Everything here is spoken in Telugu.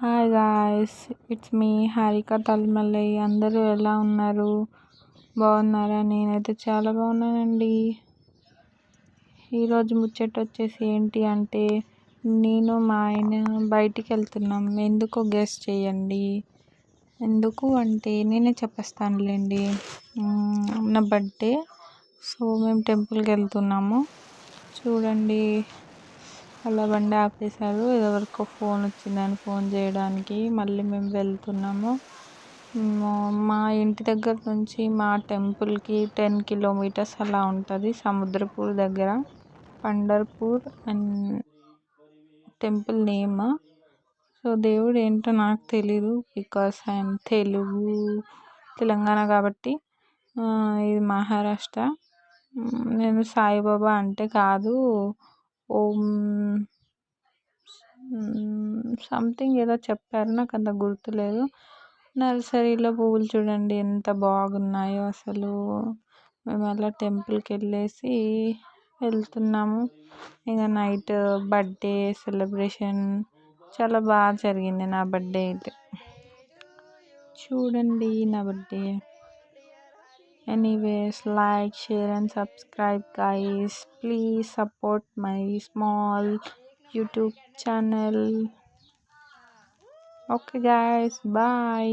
Hi guys, it's me Harika Thalmalai. అందరూ ఎలా ఉన్నారు? బాగున్నారా? నేనైతే చాలా బాగున్నానండి. ఈరోజు ముచ్చట వచ్చేసి ఏంటి అంటే, నేను మా ఆయన బయటికి వెళ్తున్నాం. ఎందుకో గెస్ చేయండి. ఎందుకు అంటే నేనే చెప్పేస్తానులేండి. నా బర్త్డే. సో మేము టెంపుల్కి వెళ్తున్నాము. చూడండి, అలా బండి ఆపేశారు. ఎవరికో ఫోన్ వచ్చిందని ఫోన్ చేయడానికి మళ్ళీ మేము వెళ్తున్నాము. మా ఇంటి దగ్గర నుంచి మా టెంపుల్కి 10 కిలోమీటర్స్ అలా ఉంటుంది. సముద్రపూర్ దగ్గర Pandharpur and temple name. So దేవుడు ఏంటో నాకు తెలీదు, బికాస్ ఐఎమ్ తెలంగాణ కాబట్టి. ఇది మహారాష్ట్ర. నేను సాయిబాబా అంటే కాదు, ఓం సంథింగ్ ఏదో చెప్పారు, నాకు అంత గుర్తులేదు. నర్సరీలో పువ్వులు చూడండి ఎంత బాగున్నాయో అసలు. మేము అలా టెంపుల్కి వెళ్ళేసి వెళ్తున్నాము. ఇక నైట్ బర్త్డే సెలబ్రేషన్ చాలా బాగా జరిగింది. నా బర్త్డే అయితే చూడండి, నా birthday. Anyways, like, share and subscribe guys. Please support my small YouTube channel. Okay guys, bye.